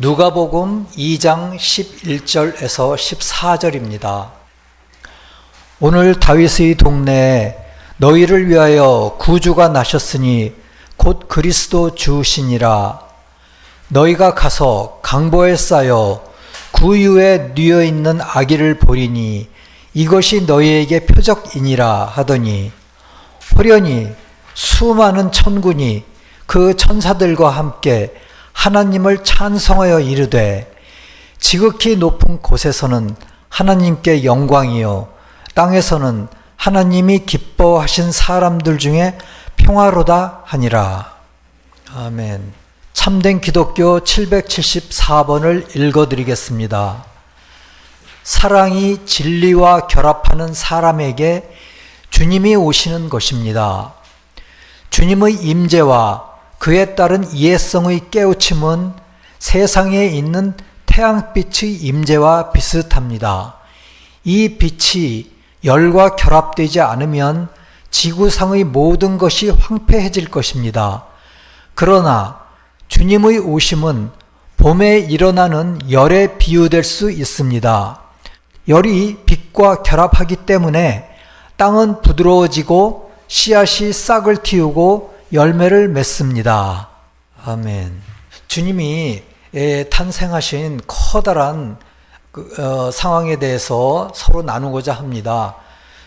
누가복음 2장 11절에서 14절입니다. 오늘 다윗의 동네에 너희를 위하여 구주가 나셨으니 곧 그리스도 주시니라. 너희가 가서 강보에 쌓여 구유에 뉘어 있는 아기를 보리니 이것이 너희에게 표적이니라 하더니 호련히 수많은 천군이 그 천사들과 함께 하나님을 찬송하여 이르되 지극히 높은 곳에서는 하나님께 영광이요 땅에서는 하나님이 기뻐하신 사람들 중에 평화로다 하니라. 아멘. 참된 기독교 774번을 읽어드리겠습니다. 사랑이 진리와 결합하는 사람에게 주님이 오시는 것입니다. 주님의 임재와 그에 따른 이해성의 깨우침은 세상에 있는 태양빛의 임재와 비슷합니다. 이 빛이 열과 결합되지 않으면 지구상의 모든 것이 황폐해질 것입니다. 그러나 주님의 오심은 봄에 일어나는 열에 비유될 수 있습니다. 열이 빛과 결합하기 때문에 땅은 부드러워지고 씨앗이 싹을 틔우고 열매를 맺습니다. 아멘. 주님이 탄생하신 커다란 상황에 대해서 서로 나누고자 합니다.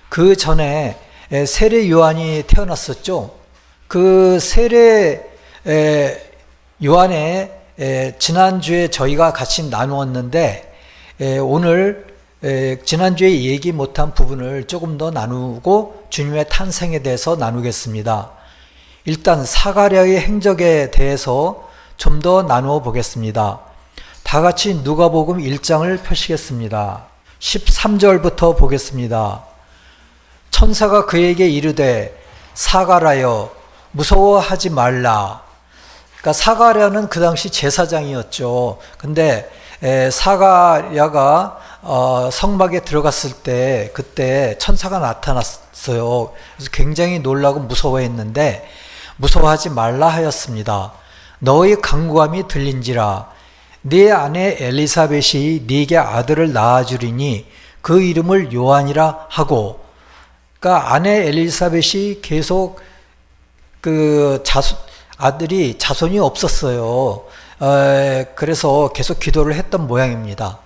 그 전에 세례 요한이 태어났었죠. 그 세례 요한의 지난주에 저희가 같이 나누었는데 오늘 지난주에 얘기 못한 부분을 조금 더 나누고 주님의 탄생에 대해서 나누겠습니다. 일단 사가랴의 행적에 대해서 좀 더 나누어 보겠습니다. 다 같이 누가복음 1장을 펴시겠습니다. 13절부터 보겠습니다. 천사가 그에게 이르되 사가랴여 무서워하지 말라. 그러니까 사가랴는 그 당시 제사장이었죠. 근데 사가랴가 성막에 들어갔을 때 그때 천사가 나타났어요. 그래서 굉장히 놀라고 무서워했는데 무서워하지 말라 하였습니다. 너의 간구함이 들린지라. 네 아내 엘리사벳이 네게 아들을 낳아주리니 그 이름을 요한이라 하고. 그러니까 아내 엘리사벳이 계속 아들이 자손이 없었어요. 그래서 계속 기도를 했던 모양입니다.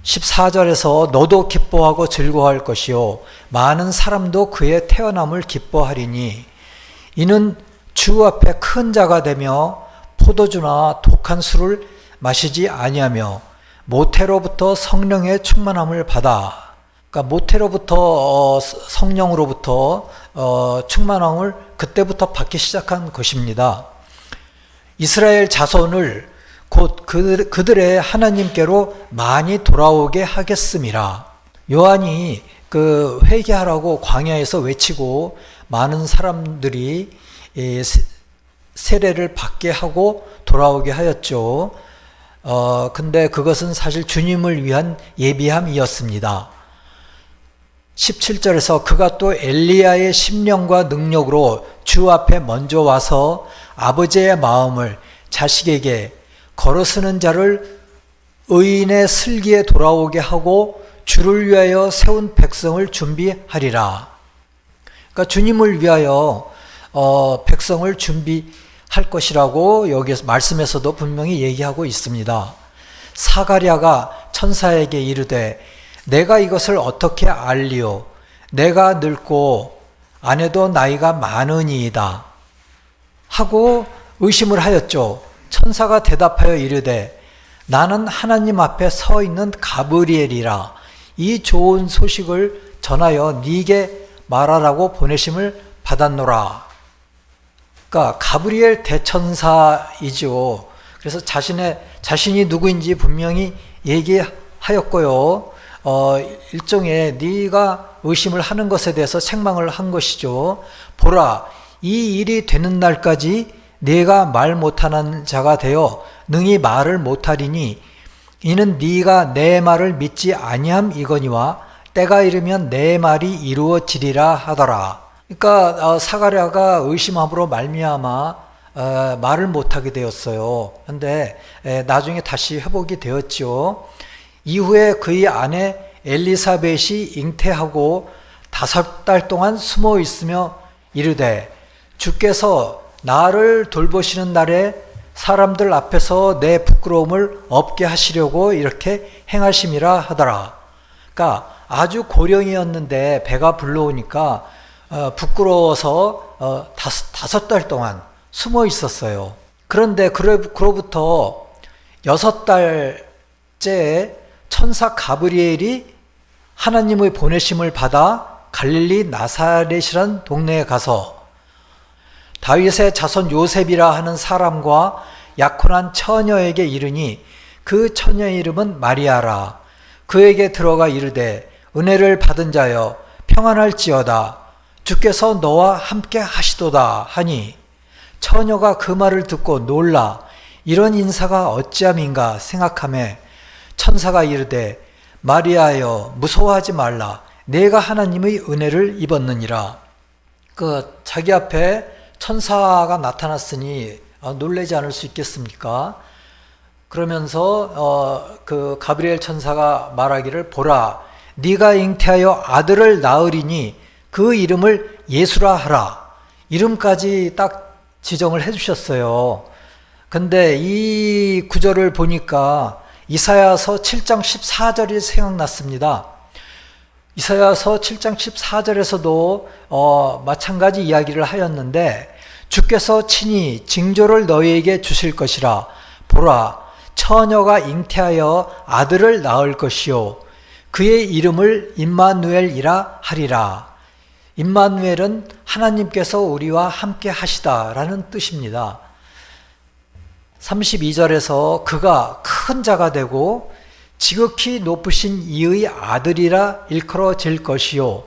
14절에서 너도 기뻐하고 즐거워할 것이요 많은 사람도 그의 태어남을 기뻐하리니 이는 주 앞에 큰 자가 되며 포도주나 독한 술을 마시지 아니하며 모태로부터 성령의 충만함을 받아. 그러니까 모태로부터 성령으로부터 충만함을 그때부터 받기 시작한 것입니다. 이스라엘 자손을 곧 그들의 하나님께로 많이 돌아오게 하겠음이라. 요한이 회개하라고 광야에서 외치고 많은 사람들이 세례를 받게 하고 돌아오게 하였죠. 근데 그것은 사실 주님을 위한 예비함이었습니다. 17절에서 그가 또 엘리야의 심령과 능력으로 주 앞에 먼저 와서 아버지의 마음을 자식에게 걸어서는 자를 의인의 슬기에 돌아오게 하고 주를 위하여 세운 백성을 준비하리라. 그러니까 주님을 위하여 백성을 준비할 것이라고 여기서 말씀에서도 분명히 얘기하고 있습니다. 사가랴가 천사에게 이르되 내가 이것을 어떻게 알리오? 내가 늙고 아내도 나이가 많으니이다 하고 의심을 하였죠. 천사가 대답하여 이르되 나는 하나님 앞에 서 있는 가브리엘이라. 이 좋은 소식을 전하여 네게 말하라고 보내심을 받았노라. 그러니까 가브리엘 대천사이죠. 그래서 자신이 누구인지 분명히 얘기하였고요. 일종의 네가 의심을 하는 것에 대해서 책망을 한 것이죠. 보라, 이 일이 되는 날까지 네가 말 못하는 자가 되어 능히 말을 못하리니 이는 네가 내 말을 믿지 아니함이거니와 때가 이르면 내 말이 이루어지리라 하더라. 그러니까 사가랴가 의심함으로 말미암아 말을 못하게 되었어요. 근데 나중에 다시 회복이 되었죠. 이후에 그의 아내 엘리사벳이 잉태하고 5달 동안 숨어 있으며 이르되 주께서 나를 돌보시는 날에 사람들 앞에서 내 부끄러움을 없게 하시려고 이렇게 행하심이라 하더라. 그러니까 아주 고령이었는데 배가 불러오니까 부끄러워서 5달 동안 숨어 있었어요. 그런데 그로부터 6달째 천사 가브리엘이 하나님의 보내심을 받아 갈릴리 나사렛이란 동네에 가서 다윗의 자손 요셉이라 하는 사람과 약혼한 처녀에게 이르니 그 처녀의 이름은 마리아라. 그에게 들어가 이르되 은혜를 받은 자여 평안할지어다. 주께서 너와 함께 하시도다 하니 처녀가 그 말을 듣고 놀라 이런 인사가 어찌함인가 생각하매 천사가 이르되 마리아여 무서워하지 말라. 내가 하나님의 은혜를 입었느니라. 자기 앞에 천사가 나타났으니 놀라지 않을 수 있겠습니까? 그러면서 그 가브리엘 천사가 말하기를 보라 네가 잉태하여 아들을 낳으리니 그 이름을 예수라 하라. 이름까지 딱 지정을 해주셨어요. 근데 이 구절을 보니까 이사야서 7장 14절이 생각났습니다. 이사야서 7장 14절에서도 마찬가지 이야기를 하였는데 주께서 친히 징조를 너희에게 주실 것이라. 보라 처녀가 잉태하여 아들을 낳을 것이요 그의 이름을 임마누엘이라 하리라. 임마누엘은 하나님께서 우리와 함께 하시다라는 뜻입니다. 32절에서 그가 큰 자가 되고 지극히 높으신 이의 아들이라 일컬어질 것이요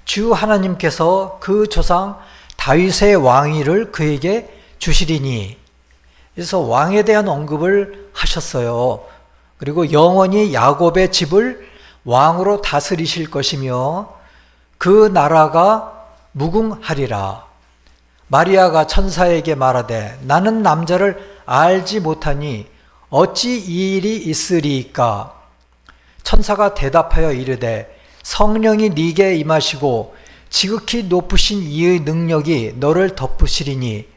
주 하나님께서 그 조상 다윗의 왕위를 그에게 주시리니. 그래서 왕에 대한 언급을 하셨어요. 그리고 영원히 야곱의 집을 왕으로 다스리실 것이며 그 나라가 무궁하리라. 마리아가 천사에게 말하되 나는 남자를 알지 못하니 어찌 이 일이 있으리이까. 천사가 대답하여 이르되 성령이 네게 임하시고 지극히 높으신 이의 능력이 너를 덮으시리니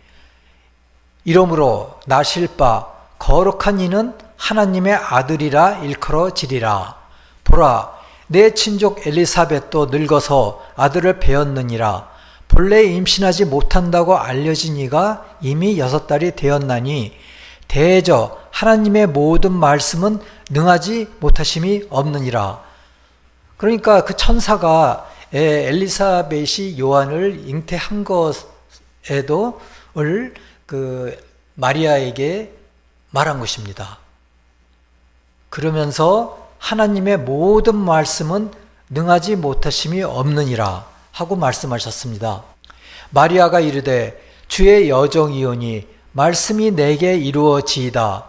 이러므로 나실 바 거룩한 이는 하나님의 아들이라 일컬어지리라. 보라 내 친족 엘리사벳도 늙어서 아들을 배었느니라. 본래 임신하지 못한다고 알려진 이가 이미 6달이 되었나니 대저 하나님의 모든 말씀은 능하지 못하심이 없느니라. 그러니까 그 천사가 엘리사벳이 요한을 잉태한 것에도 그 마리아에게 말한 것입니다. 그러면서 하나님의 모든 말씀은 능하지 못하심이 없느니라 하고 말씀하셨습니다. 마리아가 이르되 주의 여종이오니 말씀이 내게 이루어지이다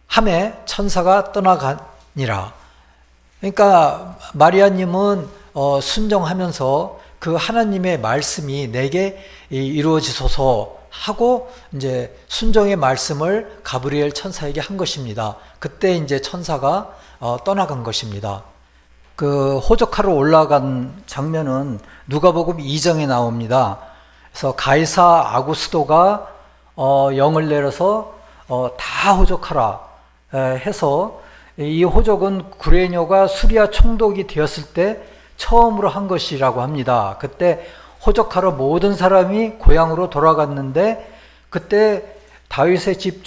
하매 천사가 떠나가니라. 그러니까 마리아님은 순종하면서 그 하나님의 말씀이 내게 이루어지소서 하고 이제 순종의 말씀을 가브리엘 천사에게 한 것입니다. 그때 이제 천사가 떠나간 것입니다. 그 호적하러 올라간 장면은 누가복음 2장에 나옵니다. 그래서 가이사 아구스도가 영을 내려서 다 호적하라 해서 이 호적은 구레뇨가 수리아 총독이 되었을 때 처음으로 한 것이라고 합니다. 그때 호적하러 모든 사람이 고향으로 돌아갔는데 그때 다윗의 집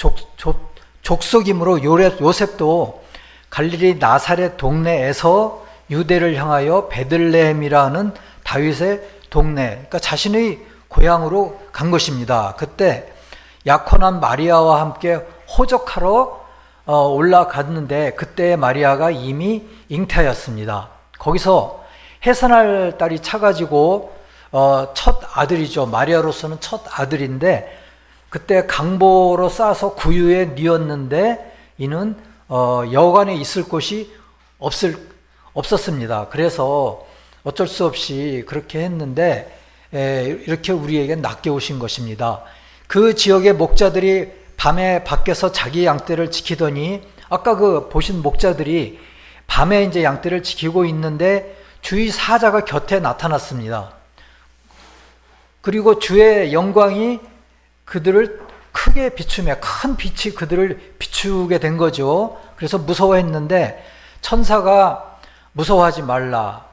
족속이므로 요셉도 갈릴리 나사렛 동네에서 유대를 향하여 베들레헴이라는 다윗의 동네, 그러니까 자신의 고향으로 간 것입니다. 그때 약혼한 마리아와 함께 호적하러 올라갔는데 그때 마리아가 이미 잉태하였습니다. 거기서 해산할 딸이 차가지고 첫 아들이죠. 마리아로서는 첫 아들인데 그때 강보로 싸서 구유에 뉘었는데 이는 여관에 있을 곳이 없었습니다. 그래서 어쩔 수 없이 그렇게 했는데 이렇게 우리에게 낚여오신 것입니다. 그 지역의 목자들이 밤에 밖에서 자기 양떼를 지키더니 아까 그 보신 목자들이 밤에 이제 양떼를 지키고 있는데 주의 사자가 곁에 나타났습니다. 그리고 주의 영광이 그들을 크게 비추며 큰 빛이 그들을 비추게 된 거죠. 그래서 무서워했는데 천사가 무서워하지 말라.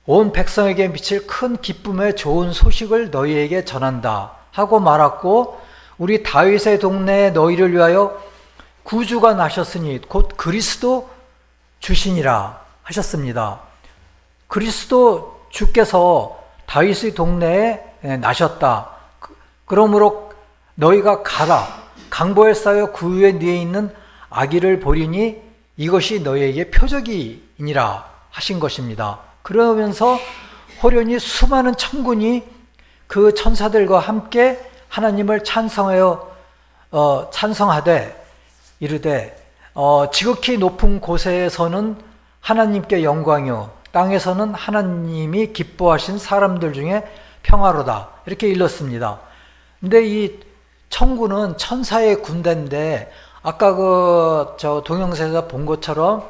온 백성에게 미칠 큰 기쁨의 좋은 소식을 너희에게 전한다 하고 말았고, 우리 다윗의 동네에 너희를 위하여 구주가 나셨으니 곧 그리스도 주시니라 하셨습니다. 그리스도 주께서 다윗의 동네에 나셨다. 그러므로 너희가 가라. 강보에 쌓여 그 위에 뉘에 있는 아기를 보리니 이것이 너희에게 표적이니라 하신 것입니다. 그러면서 호련히 수많은 천군이 그 천사들과 함께 하나님을 찬성하되 이르되 지극히 높은 곳에서는 하나님께 영광이요 땅에서는 하나님이 기뻐하신 사람들 중에 평화로다, 이렇게 일렀습니다. 근데 이 천군은 천사의 군대인데 아까 저 동영상에서 본 것처럼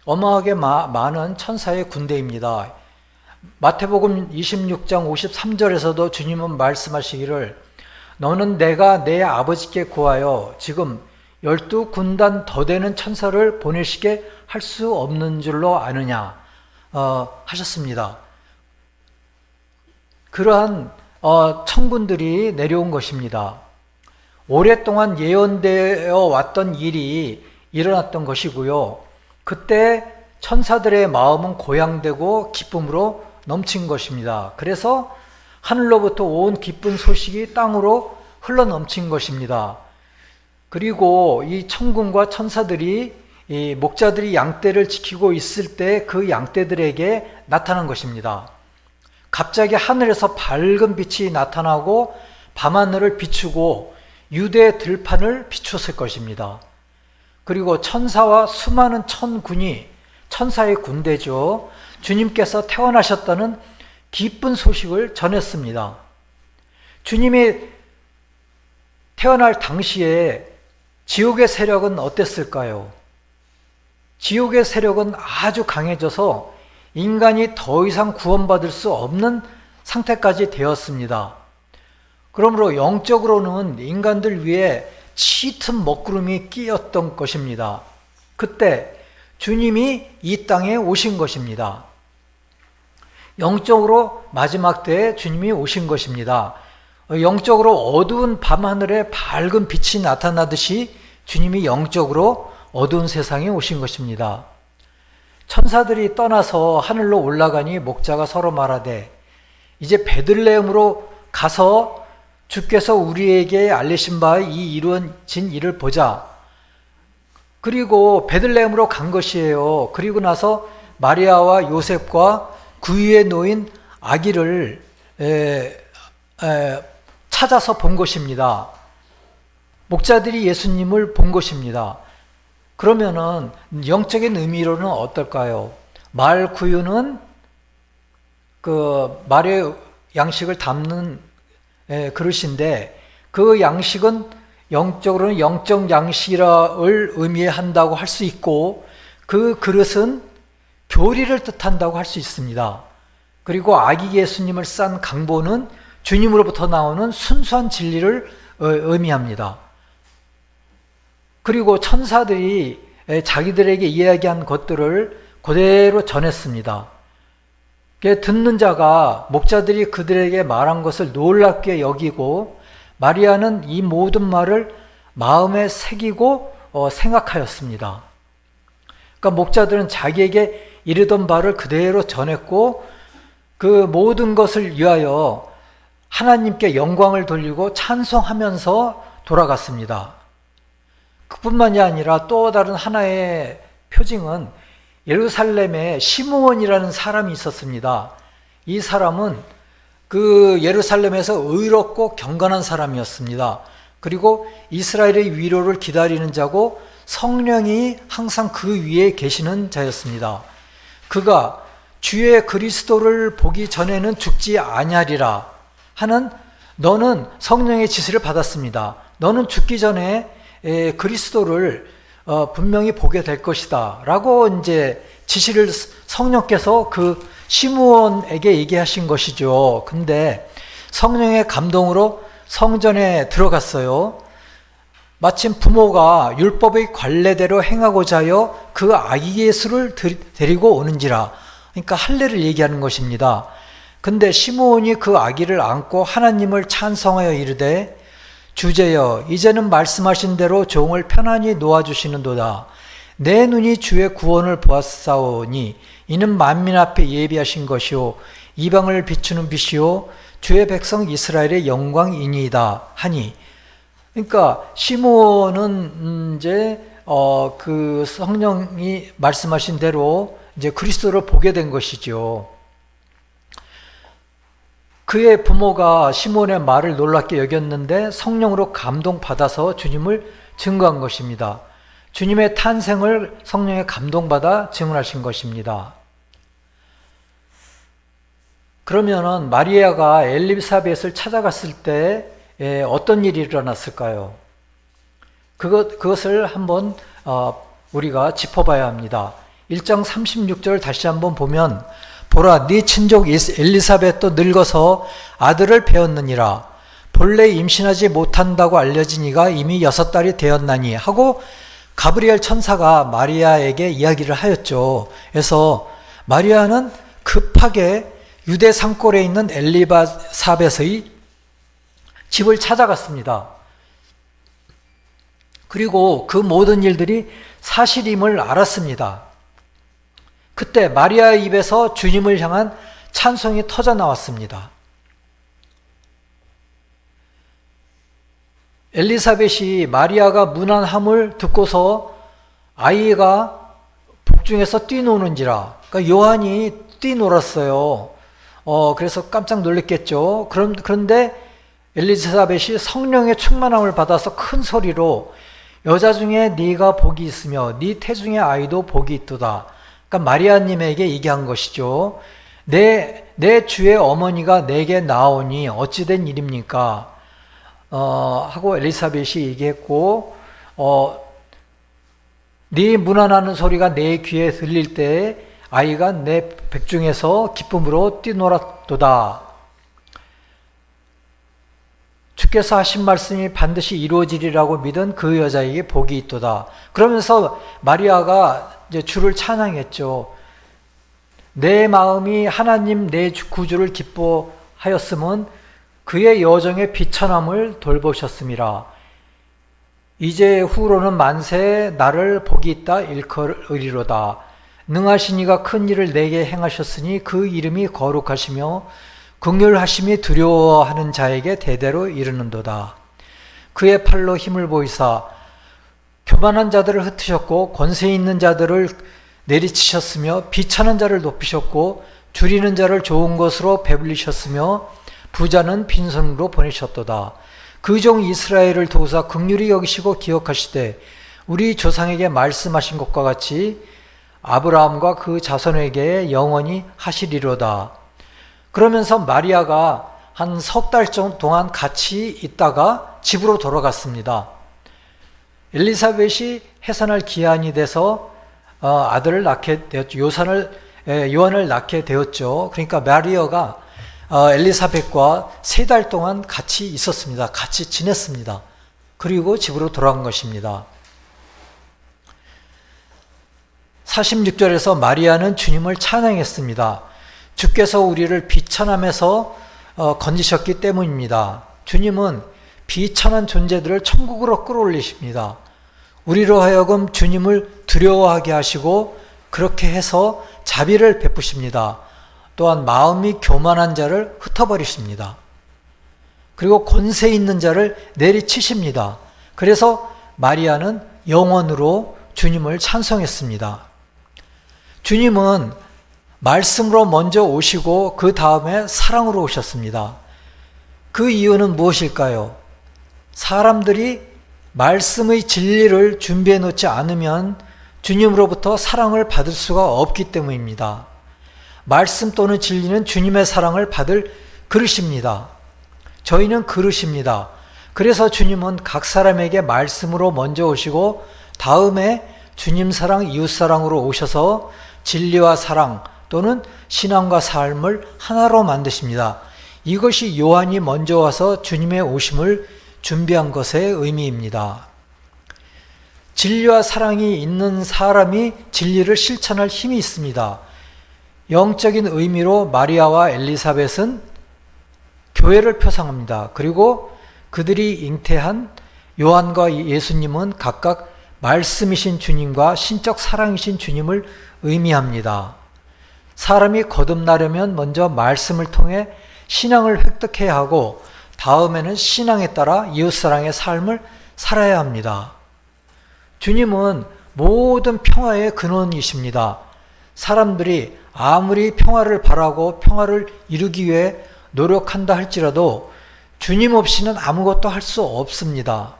어마하게 많은 천사의 군대입니다. 마태복음 26장 53절에서도 주님은 말씀하시기를 너는 내가 내 아버지께 구하여 지금 12군단 더 되는 천사를 보내시게 할 수 없는 줄로 아느냐 하셨습니다. 그러한 천군들이 내려온 것입니다. 오랫동안 예언되어 왔던 일이 일어났던 것이고요. 그때 천사들의 마음은 고향되고 기쁨으로 넘친 것입니다. 그래서 하늘로부터 온 기쁜 소식이 땅으로 흘러 넘친 것입니다. 그리고 이 천군과 천사들이 이 목자들이 양떼를 지키고 있을 때 그 양떼들에게 나타난 것입니다. 갑자기 하늘에서 밝은 빛이 나타나고 밤하늘을 비추고 유대의 들판을 비췄을 것입니다. 그리고 천사와 수많은 천군이, 천사의 군대죠, 주님께서 태어나셨다는 기쁜 소식을 전했습니다. 주님이 태어날 당시에 지옥의 세력은 어땠을까요? 지옥의 세력은 아주 강해져서 인간이 더 이상 구원받을 수 없는 상태까지 되었습니다. 그러므로 영적으로는 인간들 위에 짙은 먹구름이 끼었던 것입니다. 그때 주님이 이 땅에 오신 것입니다. 영적으로 마지막 때에 주님이 오신 것입니다. 영적으로 어두운 밤하늘에 밝은 빛이 나타나듯이 주님이 영적으로 어두운 세상에 오신 것입니다. 천사들이 떠나서 하늘로 올라가니 목자가 서로 말하되 이제 베들레헴으로 가서 주께서 우리에게 알리신 바 이 이루어진 일을 보자. 그리고 베들레헴으로 간 것이에요. 그리고 나서 마리아와 요셉과 그 위에 놓인 아기를 찾아서 본 것입니다. 목자들이 예수님을 본 것입니다. 그러면은 영적인 의미로는 어떨까요? 말 구유는 그 말의 양식을 담는 그릇인데 그 양식은 영적으로는 영적 양식을 의미한다고 할 수 있고 그 그릇은 교리를 뜻한다고 할 수 있습니다. 그리고 아기 예수님을 싼 강보는 주님으로부터 나오는 순수한 진리를 의미합니다. 그리고 천사들이 자기들에게 이야기한 것들을 그대로 전했습니다. 듣는 자가 목자들이 그들에게 말한 것을 놀랍게 여기고 마리아는 이 모든 말을 마음에 새기고 생각하였습니다. 그러니까 목자들은 자기에게 이르던 바를 그대로 전했고 그 모든 것을 위하여 하나님께 영광을 돌리고 찬송하면서 돌아갔습니다. 그뿐만이 아니라 또 다른 하나의 표징은 예루살렘에 시므온이라는 사람이 있었습니다. 이 사람은 그 예루살렘에서 의롭고 경건한 사람이었습니다. 그리고 이스라엘의 위로를 기다리는 자고 성령이 항상 그 위에 계시는 자였습니다. 그가 주의 그리스도를 보기 전에는 죽지 아니하리라 하는 너는 성령의 지시를 받았습니다. 너는 죽기 전에 그리스도를 분명히 보게 될 것이다 라고 이제 지시를 성령께서 그 시므온에게 얘기하신 것이죠. 근데 성령의 감동으로 성전에 들어갔어요. 마침 부모가 율법의 관례대로 행하고자 하여 그 아기 예수를 데리고 오는지라. 그러니까 할례를 얘기하는 것입니다. 근데 시므온이 그 아기를 안고 하나님을 찬송하여 이르되 주제여 이제는 말씀하신 대로 종을 편안히 놓아주시는도다. 내 눈이 주의 구원을 보았사오니 이는 만민 앞에 예비하신 것이요 이방을 비추는 빛이요 주의 백성 이스라엘의 영광이니이다 하니. 그러니까 시므온은 이제 그 성령이 말씀하신 대로 이제 그리스도를 보게 된 것이죠. 그의 부모가 시므온의 말을 놀랍게 여겼는데 성령으로 감동받아서 주님을 증거한 것입니다. 주님의 탄생을 성령에 감동받아 증언하신 것입니다. 그러면은 마리아가 엘리사벳을 찾아갔을 때 어떤 일이 일어났을까요? 그것을 한번 우리가 짚어봐야 합니다. 1장 36절 다시 한번 보면 보라 네 친족 엘리사벳도 늙어서 아들을 배었느니라. 본래 임신하지 못한다고 알려진 이가 이미 6달이 되었나니 하고 가브리엘 천사가 마리아에게 이야기를 하였죠. 그래서 마리아는 급하게 유대 산골에 있는 엘리사벳의 집을 찾아갔습니다. 그리고 그 모든 일들이 사실임을 알았습니다. 그때 마리아의 입에서 주님을 향한 찬송이 터져 나왔습니다. 엘리사벳이 마리아가 문안함을 듣고서 아이가 복중에서 뛰노는지라. 그러니까 요한이 뛰놀았어요. 그래서 깜짝 놀랐겠죠. 그런데 엘리사벳이 성령의 충만함을 받아서 큰 소리로 여자 중에 네가 복이 있으며 네 태중의 아이도 복이 있도다. 그러니까 마리아님에게 얘기한 것이죠. 내 주의 어머니가 내게 나오니 어찌된 일입니까? 하고 엘리사벳이 얘기했고, 네 문안하는 소리가 내 귀에 들릴 때 아이가 내 백중에서 기쁨으로 뛰놀았도다. 주께서 하신 말씀이 반드시 이루어지리라고 믿은 그 여자에게 복이 있도다. 그러면서 마리아가 이제 주를 찬양했죠. 내 마음이 하나님 내 구주를 기뻐하였음은 그의 여정의 비천함을 돌보셨음이라. 이제 후로는 만세 나를 복이 있다 일컬으리로다. 능하신 이가 큰 일을 내게 행하셨으니 그 이름이 거룩하시며 긍휼하심이 두려워하는 자에게 대대로 이르는도다. 그의 팔로 힘을 보이사 교만한 자들을 흩으셨고 권세 있는 자들을 내리치셨으며 비천한 자를 높이셨고 줄이는 자를 좋은 것으로 배불리셨으며 부자는 빈손으로 보내셨도다. 그 종 이스라엘을 도우사 긍휼히 여기시고 기억하시되 우리 조상에게 말씀하신 것과 같이 아브라함과 그 자손에게 영원히 하시리로다. 그러면서 마리아가 한 석 달 동안 같이 있다가 집으로 돌아갔습니다. 엘리사벳이 해산할 기한이 돼서 아들을 낳게 되었죠. 요한을 낳게 되었죠. 그러니까 마리아가 엘리사벳과 3달 동안 같이 있었습니다. 같이 지냈습니다. 그리고 집으로 돌아간 것입니다. 46절에서 마리아는 주님을 찬양했습니다. 주께서 우리를 비천함에서 건지셨기 때문입니다. 주님은 비천한 존재들을 천국으로 끌어올리십니다. 우리로 하여금 주님을 두려워하게 하시고 그렇게 해서 자비를 베푸십니다. 또한 마음이 교만한 자를 흩어버리십니다. 그리고 권세 있는 자를 내리치십니다. 그래서 마리아는 영원으로 주님을 찬송했습니다. 주님은 말씀으로 먼저 오시고 그 다음에 사랑으로 오셨습니다. 그 이유는 무엇일까요? 사람들이 말씀의 진리를 준비해 놓지 않으면 주님으로부터 사랑을 받을 수가 없기 때문입니다. 말씀 또는 진리는 주님의 사랑을 받을 그릇입니다. 저희는 그릇입니다. 그래서 주님은 각 사람에게 말씀으로 먼저 오시고 다음에 주님 사랑, 이웃 사랑으로 오셔서 진리와 사랑 또는 신앙과 삶을 하나로 만드십니다. 이것이 요한이 먼저 와서 주님의 오심을 준비한 것의 의미입니다. 진리와 사랑이 있는 사람이 진리를 실천할 힘이 있습니다. 영적인 의미로 마리아와 엘리사벳은 교회를 표상합니다. 그리고 그들이 잉태한 요한과 예수님은 각각 말씀이신 주님과 신적 사랑이신 주님을 의미합니다. 사람이 거듭나려면 먼저 말씀을 통해 신앙을 획득해야 하고 다음에는 신앙에 따라 이웃사랑의 삶을 살아야 합니다. 주님은 모든 평화의 근원이십니다. 사람들이 아무리 평화를 바라고 평화를 이루기 위해 노력한다 할지라도 주님 없이는 아무것도 할 수 없습니다.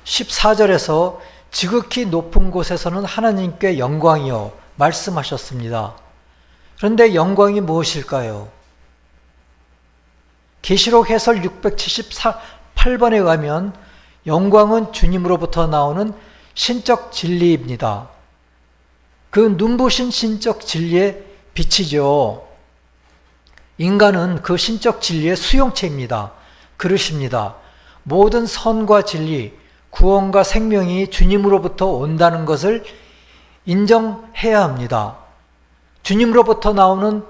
14절에서 지극히 높은 곳에서는 하나님께 영광이요 말씀하셨습니다. 그런데 영광이 무엇일까요? 계시록 해설 678번에 의하면 영광은 주님으로부터 나오는 신적 진리입니다. 그 눈부신 신적 진리의 빛이죠. 인간은 그 신적 진리의 수용체입니다. 그릇입니다. 모든 선과 진리, 구원과 생명이 주님으로부터 온다는 것을 인정해야 합니다. 주님으로부터 나오는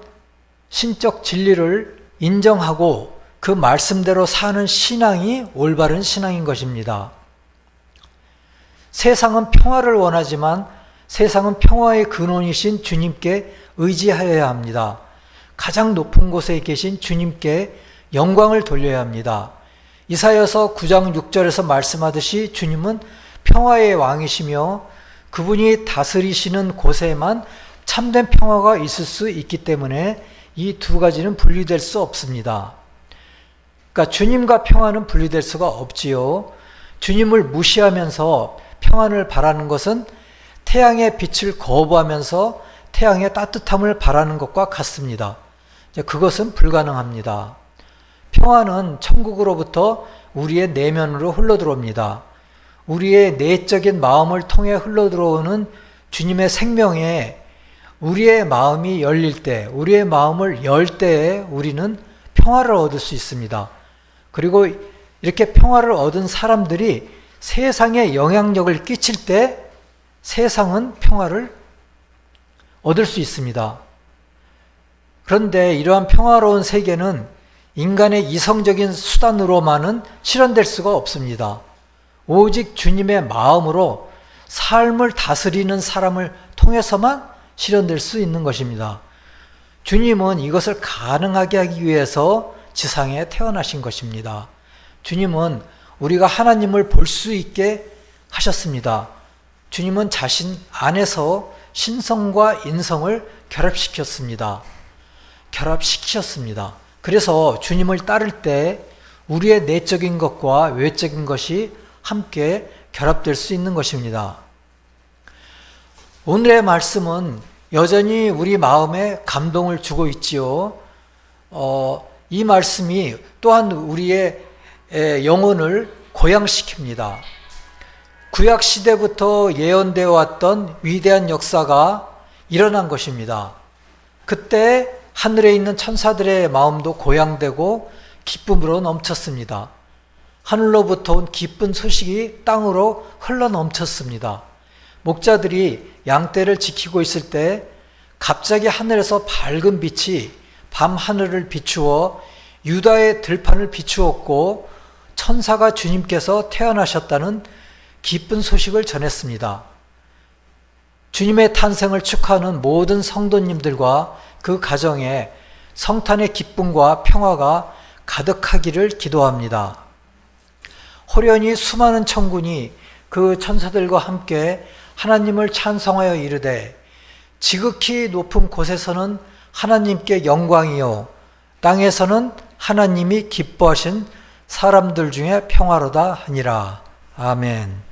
신적 진리를 인정하고 그 말씀대로 사는 신앙이 올바른 신앙인 것입니다. 세상은 평화를 원하지만 세상은 평화의 근원이신 주님께 의지하여야 합니다. 가장 높은 곳에 계신 주님께 영광을 돌려야 합니다. 이사야서 9장 6절에서 말씀하듯이 주님은 평화의 왕이시며 그분이 다스리시는 곳에만 참된 평화가 있을 수 있기 때문에 이 두 가지는 분리될 수 없습니다. 그러니까 주님과 평화는 분리될 수가 없지요. 주님을 무시하면서 평안을 바라는 것은 태양의 빛을 거부하면서 태양의 따뜻함을 바라는 것과 같습니다. 그것은 불가능합니다. 평화는 천국으로부터 우리의 내면으로 흘러들어옵니다. 우리의 내적인 마음을 통해 흘러들어오는 주님의 생명에 우리의 마음이 열릴 때, 우리의 마음을 열 때에 우리는 평화를 얻을 수 있습니다. 그리고 이렇게 평화를 얻은 사람들이 세상에 영향력을 끼칠 때 세상은 평화를 얻을 수 있습니다. 그런데 이러한 평화로운 세계는 인간의 이성적인 수단으로만은 실현될 수가 없습니다. 오직 주님의 마음으로 삶을 다스리는 사람을 통해서만 실현될 수 있는 것입니다. 주님은 이것을 가능하게 하기 위해서 지상에 태어나신 것입니다. 주님은 우리가 하나님을 볼 수 있게 하셨습니다. 주님은 자신 안에서 신성과 인성을 결합시켰습니다. 그래서 주님을 따를 때 우리의 내적인 것과 외적인 것이 함께 결합될 수 있는 것입니다. 오늘의 말씀은 여전히 우리 마음에 감동을 주고 있지요. 이 말씀이 또한 우리의 영혼을 고양시킵니다. 구약 시대부터 예언되어 왔던 위대한 역사가 일어난 것입니다. 그때 하늘에 있는 천사들의 마음도 고양되고 기쁨으로 넘쳤습니다. 하늘로부터 온 기쁜 소식이 땅으로 흘러 넘쳤습니다. 목자들이 양떼를 지키고 있을 때 갑자기 하늘에서 밝은 빛이 밤 하늘을 비추어 유다의 들판을 비추었고 천사가 주님께서 태어나셨다는 기쁜 소식을 전했습니다. 주님의 탄생을 축하하는 모든 성도님들과 그 가정에 성탄의 기쁨과 평화가 가득하기를 기도합니다. 호련히 수많은 천군이 그 천사들과 함께 하나님을 찬송하여 이르되 지극히 높은 곳에서는 하나님께 영광이요 땅에서는 하나님이 기뻐하신 사람들 중에 평화로다 하니라. 아멘.